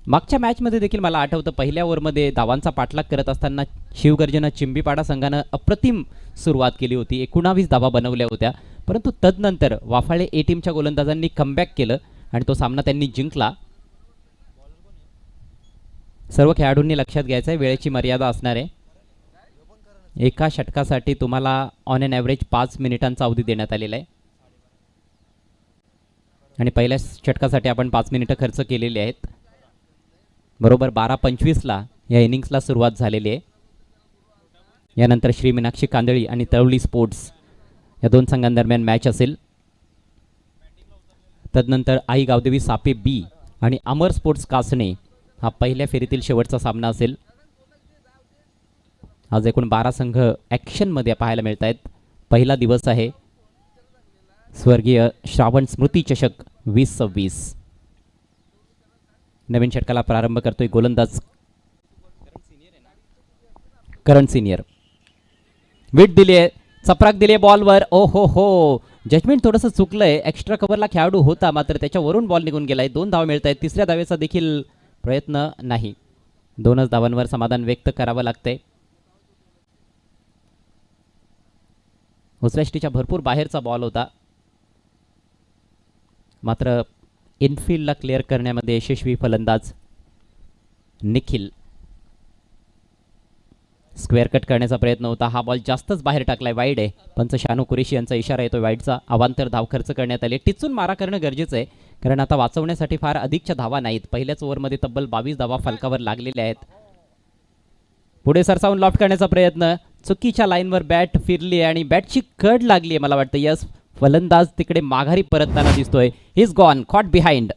मागच्या मॅचमध्ये देखील मला आठवतं पहिल्या ओव्हरमध्ये धावांचा पाठलाग करत असताना शिवगर्जना चिंबीपाडा संघानं अप्रतिम सुरुवात केली होती. 19 धावा बनवल्या होत्या, परंतु तदनंतर वाफाळे ए टीमच्या गोलंदाजांनी कमबॅक केलं आणि तो सामना त्यांनी जिंकला. सर्व खेळाडूंनी लक्षात घ्यायचं आहे, वेळेची मर्यादा असणार आहे. एका षटकासाठी तुम्हाला ऑन एन ॲव्हरेज 5 मिनिटांचा अवधी देण्यात आलेला आहे आणि पहिल्या षटकासाठी आपण 5 मिनिटं खर्च केलेली आहेत. बरोबर 12:25ला या इनिंग्सला सुरुवात झालेली आहे. यानंतर श्री मीनाक्षी कांदळी आणि तळवली स्पोर्ट्स या 2 संघांदरम्यान मॅच असेल. तदनंतर आई गावदेवी सापे बी आणि अमर स्पोर्ट्स कासणे हा पहिल्या फेरीतील शेवटचा सामना असेल. आज एकूण 12 संघ ॲक्शनमध्ये पाहायला मिळत आहेत. पहिला दिवस आहे. स्वर्गीय श्रावण स्मृती चषक 2026. नवीन षटकाला प्रारंभ करतोय गोलंदाज करण सिनियर. विट दिली आहे, चपराक दिली बॉलवर. ओ हो, जजमेंट थोडंसं चुकलंय. एक्स्ट्रा कव्हरला खेळाडू होता, मात्र त्याच्यावरून बॉल निघून गेलाय. 2 धावा मिळत आहेत. तिसऱ्या धावेचा देखील प्रयत्न नाही. 2च धावांवर समाधान व्यक्त करावं लागतंय. उचल्याष्टीच्या भरपूर बाहेरचा बॉल होता, मात्र इनफिल्डला क्लिअर करण्यामध्ये यशस्वी फलंदाज निखिल. स्क्वेअर कट करण्याचा प्रयत्न होता. हा बॉल जास्तच बाहेर टाकलाय, वाईड आहे. पंच शानू कुरेशी यांचा इशारा येतो वाईडचा. अवांतर धाव खर्च करण्यात आले. टिचून मारा करणं गरजेचं आहे, कारण आता वाचवण्यासाठी फार अधिकच्या धावा नाहीत. पहिल्याच ओव्हरमध्ये तब्बल 22 धावा फलकावर लागलेल्या आहेत. पुढे सरसावून लॉफ्ट करण्याचा प्रयत्न, चुकीच्या लाईनवर बॅट फिरली आणि बॅटची कड लागली आहे मला वाटतं. यस, फलंदाज तिकडे माघारी परतताना दिसतोय. He is gone, caught behind.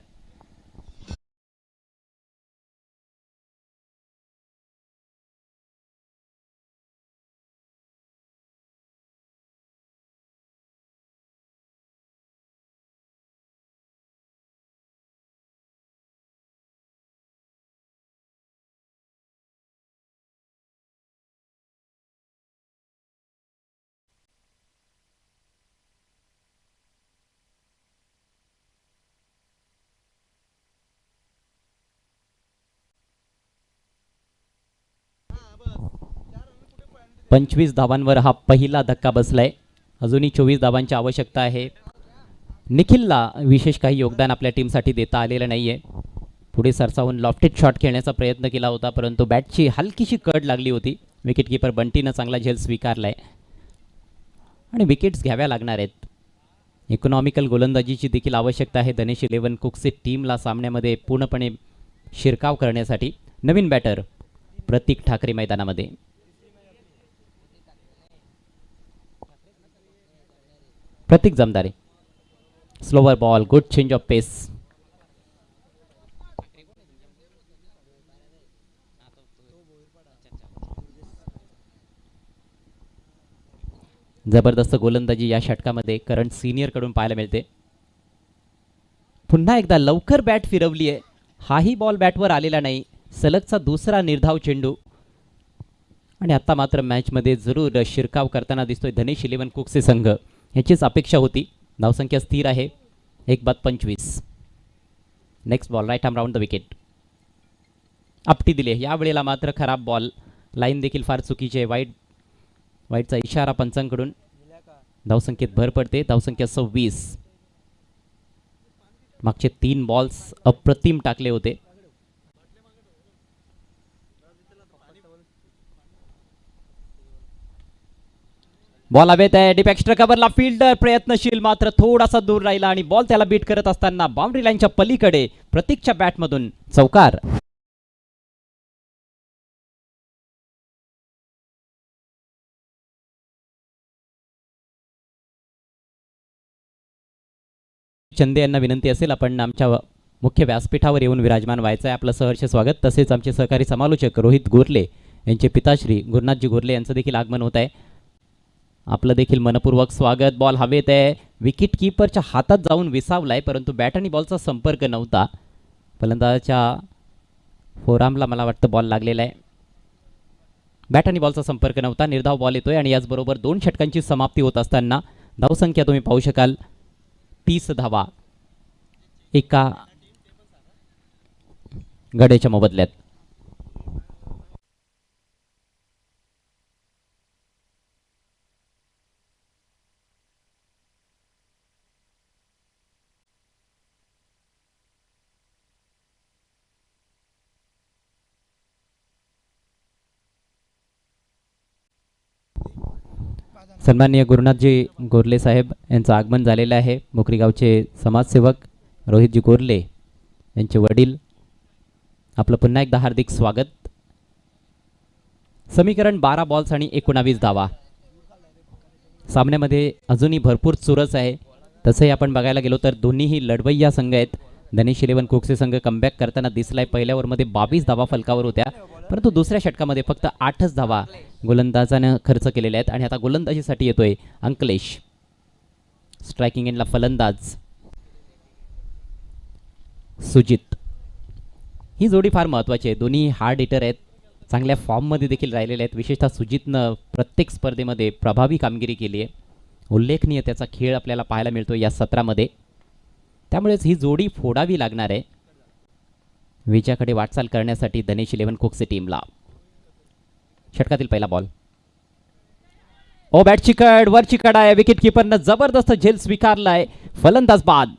25 धावांवर हा पहिला धक्का बसलाय. अजूनही 24 धावांची आवश्यकता आहे. निखिलला विशेष काही योगदान आपल्या टीमसाठी देता आलेलं नाहीये. पुढे सरसावून लॉफ्टेड शॉट खेळण्याचा प्रयत्न केला होता, परंतु बॅटची हलकीशी कड लागली होती. विकेटकीपर बंटीनं चांगला झेल स्वीकारलाय आणि विकेट्स घ्याव्या लागणार आहेत. इकॉनॉमिकल गोलंदाजीची देखील आवश्यकता आहे धनेश 11 कुकचे टीमला सामन्यामध्ये पूर्णपणे शिरकाव करण्यासाठी. नवीन बॅटर प्रतीक ठाकरे मैदानामध्ये. Pratik Jamdare. Slower ball, good change of pace. जबरदस्त गोलंदाजी या षटकामध्ये करंट सिनियर कडून पाहायला मिळते. पुन्हा एकदा लवकर बॅट फिरवली आहे. हाही बॉल बॅटवर आलेला नाही. सलगचा दुसरा निर्धाव चेंडू आणि आता मात्र मॅचमध्ये जरूर शिरकाव करताना दिसतोय धनेश 11 कुकचे संघ. ह्याचीच अपेक्षा होती. धावसंख्या स्थिर आहे 1/25. Next ball right arm round the wicket. आपटी दिली. यावेळेला मात्र खराब बॉल. लाईन देखील फार चुकीची आहे. वाईटचा इशारा पंचांकडून. धावसंख्येत भर पडते. धावसंख्या 26. मागचे 3 बॉल्स अप्रतिम टाकले होते. बॉल हवेत आहे. डीप एक्स्ट्रा कव्हरला फिल्डर प्रयत्नशील, मात्र थोडासा दूर राहिला आणि बॉल त्याला बीट करत असताना बाउंड्री लाईनच्या पलीकडे प्रतीकच्या बॅटमधून चौकार. चंदे यांना विनंती असेल आपण आमच्या मुख्य व्यासपीठावर येऊन विराजमान व्हायचं आहे. आपलं सहर्ष स्वागत. तसेच आमचे सहकारी समालोचक रोहित गोरले यांचे पिताश्री गुरुनाथजी गोरले यांचं देखील आगमन होत आहे. आपलं देखील मनपूर्वक स्वागत. बॉल हवेत आहे. विकेट कीपरच्या हातात जाऊन विसावलाय, परंतु बॅट आणि बॉलचा संपर्क नव्हता. फलंदाजाच्या फोरामला मला वाटतं बॉल लागलेला आहे. बॅट आणि बॉलचा संपर्क नव्हता. निर्धाव बॉल येतोय आणि याचबरोबर 2 षटकांची समाप्ती होत असताना धावसंख्या तुम्ही पाहू शकाल 30 धावा एका गड्याच्या मोबदल्यात. सन्माननीय गुरुनाथजी गोरले साहेब यांचं आगमन झालेलं आहे. मोकरी गावचे समाजसेवक रोहितजी गोरले यांचे वडील. आपलं पुन्हा एकदा हार्दिक स्वागत. समीकरण 12 बॉल्स आणि 19 धावा. सामन्यामध्ये अजूनही भरपूर चुरस आहे. तसंही आपण बघायला गेलो तर दोन्हीही लढवय्या संघ आहेत. धनेश 11 कुकचे संघ कमबॅक करताना दिसलाय. पहिल्या ओव्हरमध्ये 22 धावा फलकावर होत्या, परंतु दुसऱ्या षटकामध्ये फक्त 8च धावा गोलंदाजानं खर्च केलेल्या आहेत. आणि आता गोलंदाजीसाठी येतोय अंकलेश. स्ट्रायकिंग एंडला फलंदाज सुजित. ही जोडी फार महत्त्वाची आहे. दोन्ही हार्ड हिटर आहेत. चांगल्या फॉर्ममध्ये देखील राहिलेले आहेत. विशेषतः सुजितनं प्रत्येक स्पर्धेमध्ये प्रभावी कामगिरी केली आहे. उल्लेखनीय त्याचा खेळ आपल्याला पाहायला मिळतो या सत्रामध्ये. त्यामुळेच ही जोडी फोडावी लागणार आहे विजयाकडे वाटचाल करण्यासाठी धनेश 11 कुकचे टीमला. षटकातील पहिला बॉल. ओ बॅट चिकड, वर चिकड आहे. विकेट कीपरनं जबरदस्त झेल स्वीकारलाय. फलंदाज बाद.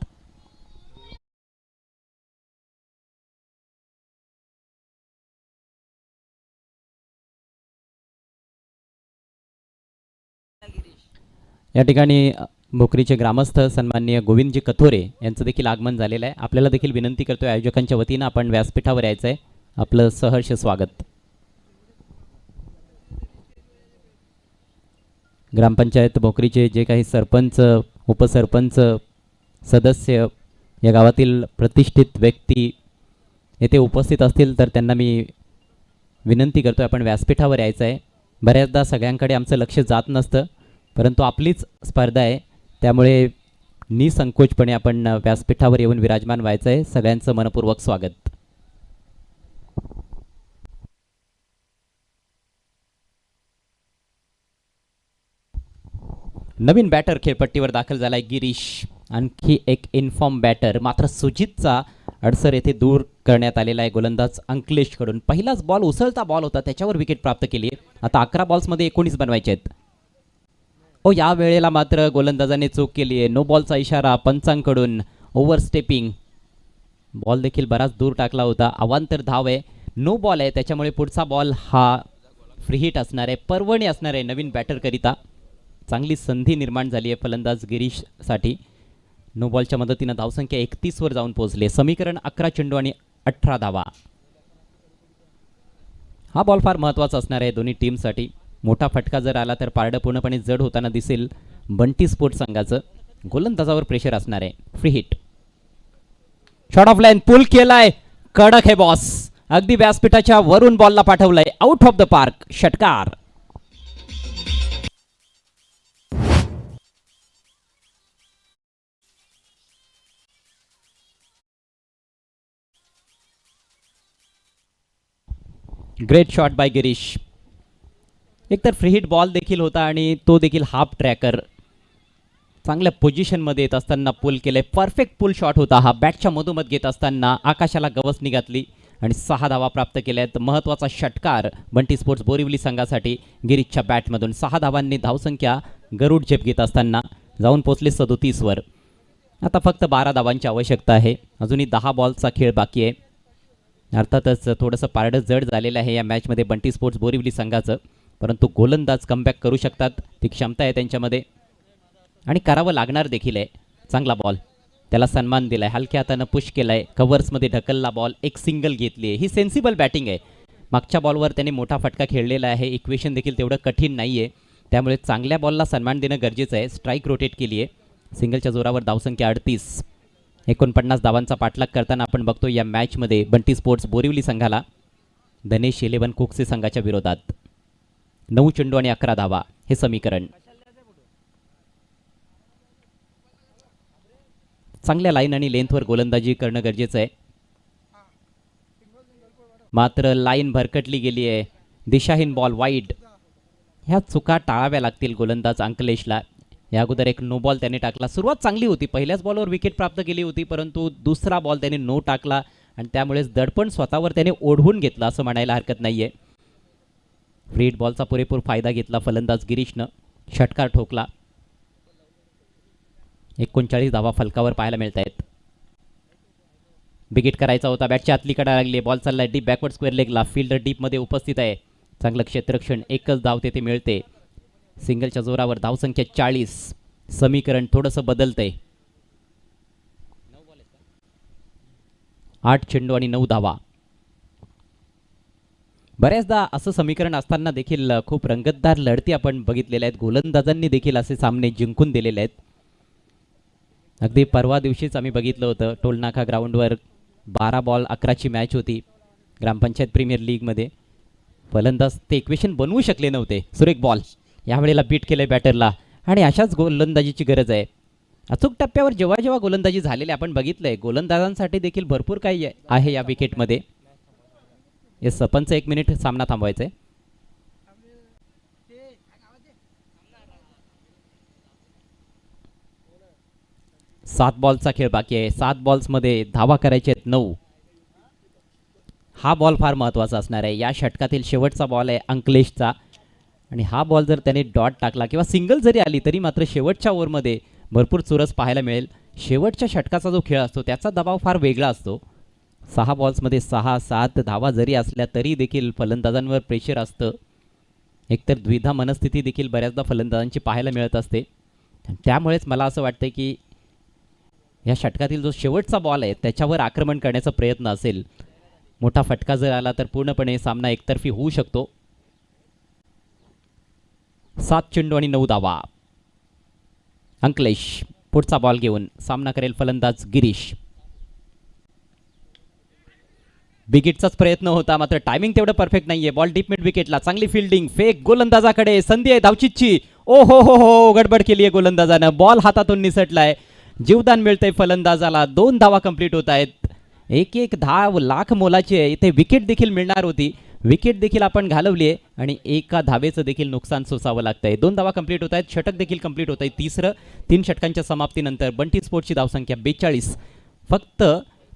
या ठिकाणी भोकरीचे ग्रामस्थ सन्माननीय गोविंदजी कथोरे यांचं देखील आगमन झालेलं आहे. आपल्याला देखील विनंती करतोय आयोजकांच्या वतीनं आपण व्यासपीठावर यायचं आहे. आपलं सहर्ष स्वागत. ग्रामपंचायत भोकरीचे जे काही सरपंच, उपसरपंच, सदस्य, या गावातील प्रतिष्ठित व्यक्ती येथे उपस्थित असतील तर त्यांना मी विनंती करतोय आपण व्यासपीठावर यायचं आहे. बऱ्याचदा सगळ्यांकडे आमचं लक्ष जात नसतं, परंतु आपलीच स्पर्धा आहे, त्यामुळे निसंकोचपणे आपण व्यासपीठावर येऊन विराजमान व्हायचं आहे. सगळ्यांचं मनपूर्वक स्वागत. नवीन बॅटर खेळपट्टीवर दाखल झालाय गिरीश. आणखी एक इन्फॉर्म बॅटर, मात्र सुजितचा अडसर येथे दूर करण्यात आलेला आहे गोलंदाज अंकलेशकडून. पहिलाच बॉल उसळता बॉल होता, त्याच्यावर विकेट प्राप्त केली आहे. आता 11 बॉल्समध्ये 19 बनवायचे आहेत. या वेळेला मात्र गोलंदाजाने चूक केली आहे. नो बॉलचा इशारा पंचांकडून. ओव्हर स्टेपिंग, बॉल देखील बराच दूर टाकला होता. अवांतर धाव आहे, नो बॉल आहे, त्याच्यामुळे पुढचा बॉल हा फ्री हिट असणार आहे, पर्वणी असणार आहे नवीन बॅटरकरिता. चांगली संधी निर्माण झाली आहे फलंदाज गिरीशसाठी. नो बॉलच्या मदतीनं धावसंख्या 31 वर जाऊन पोहोचले. समीकरण 11 चेंडू आणि 18 धावा. हा बॉल फार महत्त्वाचा असणार आहे दोन्ही टीमसाठी. मोठा फटका जर आला तर पारडं पूर्णपणे जड होताना दिसेल बंटी स्पोर्ट्स संघाचं. गोलंदाजावर प्रेशर असणार आहे. Free hit, shot off line, pull केलाय, कडक आहे बॉस. अगदी व्यासपीठाच्या वरून बॉलला पाठवलंय, आउट ऑफ द पार्क, षटकार. Great shot by Girish. एकतर फ्री हिट बॉल देखील होता आणि तो देखील हाफ ट्रॅकर. चांगल्या पोझिशनमध्ये येत असताना पुल केले, परफेक्ट पुल शॉट होता हा. बॅटच्या मधोमध घेत असताना आकाशाला गवसणी घातली आणि 6 धावा प्राप्त केल्या आहेत. महत्त्वाचा षटकार बंटी स्पोर्ट्स बोरिवली संघासाठी गिरीशच्या बॅटमधून. 6 धावांनी धावसंख्या गरुड झेप घेत असताना जाऊन पोचले 37 वर. आता फक्त 12 धावांची आवश्यकता आहे. अजूनही 10 बॉलचा खेळ बाकी आहे. अर्थातच थोडंसं पारडं जड झालेलं आहे या मॅचमध्ये बंटी स्पोर्ट्स बोरिवली संघाचं, परंतु गोलंदाज कमबॅक करू शकतात, ती क्षमता आहे त्यांच्यामध्ये आणि करावं लागणार देखील आहे. चांगला बॉल, त्याला सन्मान दिलाय, हलक्या हातानं पुश केलाय, कव्हर्समध्ये ढकलला बॉल, एक सिंगल घेतली आहे. ही सेन्सिबल बॅटिंग आहे. मागच्या बॉलवर त्याने मोठा फटका खेळलेला आहे. इक्वेशन देखील तेवढं कठीण नाही आहे, त्यामुळे चांगल्या बॉलला सन्मान देणं गरजेचं आहे. स्ट्राईक रोटेट केली आहे. सिंगलच्या जोरावर धावसंख्या 38. 49 धावांचा पाठलाग करताना आपण बघतो या मॅचमध्ये बंटी स्पोर्ट्स बोरिवली संघाला धनेश 11 कुकसे संघाच्या विरोधात. 9 चेंडू आणि 11 धावा हे समीकरण. चांगल्या लाईन आणि लेंथवर गोलंदाजी करणं गरजेचं आहे. मात्र लाईन भरकटली गेली आहे. दिशाहीन बॉल वाईड. ह्या चुका टाळाव्या लागतील गोलंदाज अंकलेशला. या अगोदर एक नो बॉल त्याने टाकला. सुरुवात चांगली होती, पहिल्याच बॉलवर विकेट प्राप्त केली होती, परंतु दुसरा बॉल त्याने नो टाकला आणि त्यामुळेच दडपण स्वतःवर त्याने ओढवून घेतलं असं म्हणायला हरकत नाहीये. फ्री हिट बॉलचा पुरेपूर फायदा घेतला फलंदाज गिरीशनं. षटकार ठोकला. 39 धावा फलकावर पाहायला मिळत आहेत. बिगिट करायचा होता, बॅटच्या आतली कडा लागली, बॉल चाललाय डीप बॅकवर्ड स्क्वेअर लेगला. फिल्डर डीपमध्ये उपस्थित आहे. चांगलं क्षेत्ररक्षण, एकच धाव तेथे मिळते. सिंगलच्या जोरावर धावसंख्या 40. समीकरण थोडंसं बदलतंय. 8 चेंडू आणि 9 धावा. बऱ्याचदा असं समीकरण असताना देखील खूप रंगतदार लढती आपण बघितलेल्या आहेत. गोलंदाजांनी देखील असे सामने जिंकून दिलेले आहेत. अगदी परवा दिवशीच आम्ही बघितलं होतं टोलनाका ग्राउंडवर 12 बॉल 11ची मॅच होती ग्रामपंचायत प्रीमियर लीगमध्ये. फलंदाज ते इक्वेशन बनवू शकले नव्हते. सुरेख बॉल, यावेळेला बीट केलंय बॅटरला आणि अशाच गोलंदाजीची गरज आहे. अचूक टप्प्यावर जेव्हा जेव्हा गोलंदाजी झालेली आपण बघितलंय, गोलंदाजांसाठी देखील भरपूर काही आहे या विकेटमध्ये. हे सरपंच 1 मिनिट सामना थांबवायचा आहे. सात बॉलचा खेळ बाकी आहे. 7 बॉल्समध्ये धावा करायचे आहेत 9. हा बॉल फार महत्त्वाचा असणार आहे. या षटकातील शेवटचा बॉल आहे अंकलेशचा आणि हा बॉल जर त्याने डॉट टाकला किंवा सिंगल जरी आली तरी मात्र शेवटच्या ओव्हरमध्ये भरपूर चुरस पाहायला मिळेल. शेवटच्या षटकाचा जो खेळ असतो त्याचा दबाव फार वेगळा असतो. 6 बॉल्समध्ये 6-7 धावा जरी असल्या तरी देखील फलंदाजांवर प्रेशर असतं. एकतर द्विधा मनस्थिती देखील बऱ्याचदा फलंदाजांची पाहायला मिळत असते. त्यामुळेच मला असं वाटतं की या षटकातील जो शेवटचा बॉल आहे त्याच्यावर आक्रमण करण्याचा प्रयत्न असेल. मोठा फटका जर आला तर पूर्णपणे सामना एकतर्फी होऊ शकतो. 7 चेंडू आणि 9 धावा. अंकलेश पुढचा बॉल घेऊन सामना करेल फलंदाज गिरीश. विकेटचाच प्रयत्न होता मात्र टायमिंग तेवढं परफेक्ट नाहीये. बॉल डीप मिड विकेटला. चांगली फिल्डिंग, फेक गोलंदाजाकडे, संधी आहे धावचीची. ओ हो गडबड केली आहे गोलंदाजानं. बॉल हातातून निसटलाय. जीवदान मिळतंय फलंदाजाला. 2 धावा कंप्लीट होत आहेत. 1-1 धाव लाख मोलाची आहे. इथे विकेट देखील मिळणार होती. विकेट देखील आपण घालवली आहे आणि एका धावेचं देखील नुकसान सोसावं लागतंय. 2 धावा कंप्लीट होत आहेत. षटक देखील कंप्लीट होत आहे. तिसरं 3 षटकांच्या समाप्तीनंतर बंटी स्पोर्ट्सची धावसंख्या 42. फक्त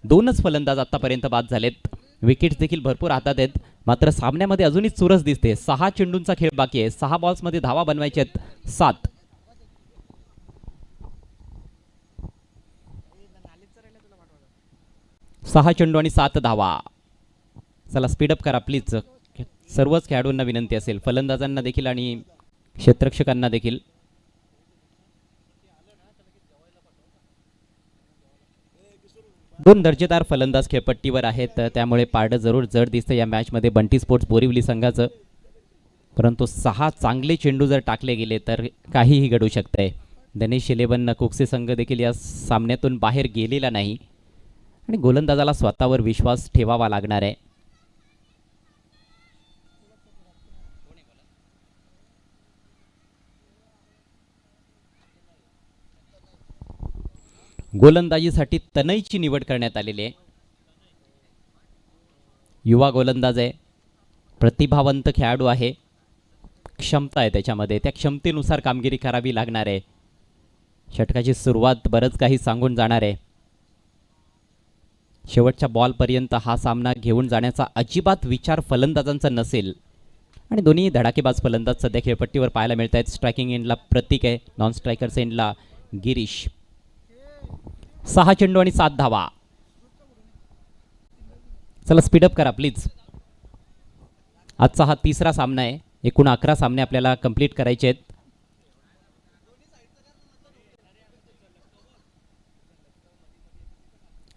2च फलंदाज आतापर्यंत बाद झालेत. विकेट्स देखील भरपूर हातात आहेत. मात्र सामन्यामध्ये अजूनही चुरस दिसते. 6 चेंडूंचा खेळ बाकी आहे. 6 बॉल्समध्ये धावा बनवायचे आहेत 7. सहा चेंडू आणि 7 धावा. चला स्पीडअप करा प्लीज. सर्वच खेळाडूंना विनंती असेल, फलंदाजांना देखील आणि क्षेत्ररक्षकांना देखील. दोन दर्जेदार फलंदाज खेळपट्टीवर आहेत, त्यामुळे पारडं जरूर जड दिसतं या मॅचमध्ये बंटी स्पोर्ट्स बोरिवली संघाचं. परंतु 6 चांगले चेंडू जर टाकले गेले तर काहीही घडू शकतंय. गणेश 11 कुकसे संघ देखील या सामन्यातून बाहेर गेलेला नाही आणि गोलंदाजाला स्वतःवर विश्वास ठेवावा लागणार आहे. गोलंदाजीसाठी तनयची निवड करण्यात आलेली आहे. युवा गोलंदाज आहे, प्रतिभावंत खेळाडू आहे, क्षमता आहे त्याच्यामध्ये. त्या क्षमतेनुसार कामगिरी करावी लागणार आहे. षटकाची सुरुवात बरंच काही सांगून जाणार आहे. शेवटच्या बॉलपर्यंत हा सामना घेऊन जाण्याचा अजिबात विचार फलंदाजांचा नसेल आणि दोन्ही धडाकेबाज फलंदाज सध्या खेळपट्टीवर पाहायला मिळत आहेत. स्ट्रायकिंग एंडला प्रतीक आहे, नॉन स्ट्रायकर्स एंडला गिरीश. 6 चेंडू आणि 7 धावा. चला स्पीडअप करा प्लीज. आजचा हा 3रा सामना आहे. एकूण 11 सामने आपल्याला कंप्लीट करायचे आहेत.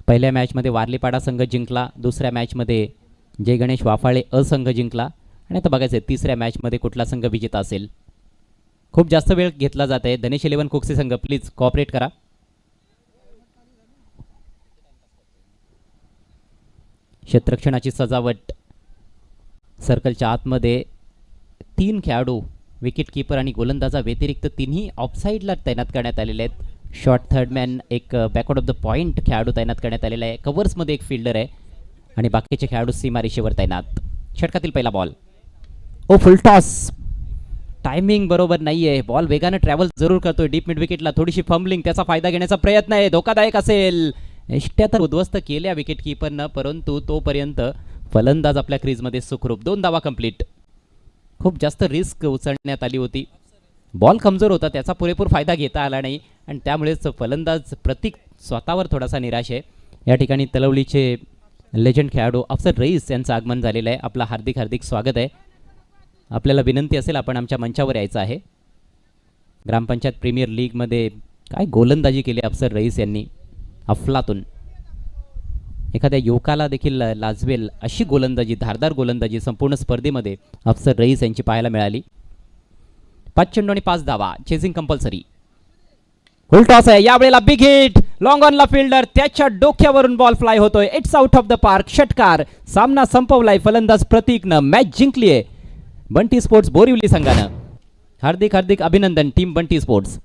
पहिल्या मॅचमध्ये वारलीपाडा संघ जिंकला, दुसऱ्या मॅचमध्ये जय गणेश वाफाळे संघ जिंकला आणि आता बघायचं आहे 3ऱ्या मॅचमध्ये कुठला संघ विजेता असेल. खूप जास्त वेळ घेतला जात आहे. गणेश 11 कुकसे संघ प्लीज कॉपरेट करा. क्षेत्ररक्षणाची सजावट. सर्कलच्या आतमध्ये 3 खेळाडू विकेट कीपर आणि गोलंदाजा व्यतिरिक्त तिन्ही ऑफसाईडला तैनात करण्यात आलेले आहेत. शॉर्ट थर्डमॅन, एक बॅकवर्ड ऑफ द पॉइंट खेळाडू तैनात करण्यात आलेला आहे. कव्हर्समध्ये एक फिल्डर आहे आणि बाकीचे खेळाडू सीमारेषेवर तैनात. षटकातील पहिला बॉल. फुल टॉस. टायमिंग बरोबर नाही आहे. बॉल वेगानं ट्रॅव्हल जरूर करतोय डीप मिड विकेटला. थोडीशी फंबलिंग, त्याचा फायदा घेण्याचा प्रयत्न आहे. धोकादायक असेल. एष्ट्या तर उद्ध्वस्त केल्या विकेट कीपरनं, परंतु तोपर्यंत फलंदाज आपल्या क्रीजमध्ये सुखरूप. 2 धावा कंप्लीट. खूप जास्त रिस्क उचलण्यात आली होती. बॉल कमजोर होता, त्याचा पुरेपूर फायदा घेता आला नाही आणि त्यामुळेच फलंदाज प्रतीक स्वतःवर थोडासा निराश आहे. या ठिकाणी तलवलीचे लेजंड खेळाडू अफसर रईस यांचं आगमन झालेलं आहे. आपलं हार्दिक हार्दिक स्वागत आहे. आपल्याला विनंती असेल आपण आमच्या मंचावर यायचं आहे. ग्रामपंचायत प्रीमियर लीगमध्ये काय गोलंदाजी केली अफसर रईस यांनी. अफलातून एखाद्या युवकाला देखील लाजवेल अशी गोलंदाजी, धारदार गोलंदाजी संपूर्ण स्पर्धेमध्ये अफसर रईस यांची पाहायला मिळाली. 5 चेंडू आणि 5 धावा. Chasing compulsory. फुल टॉस आहे. यावेळेला बिग हिट. लॉंग ऑनला फिल्डर, त्याच्या डोक्यावरून बॉल फ्लाय होतोय. It's out of the park. षटकार. सामना संपवलाय. फलंदाज प्रतीकनं मॅच जिंकली आहे बंटी स्पोर्ट्स बोरिवली संघानं. हार्दिक हार्दिक अभिनंदन टीम बंटी स्पोर्ट्स.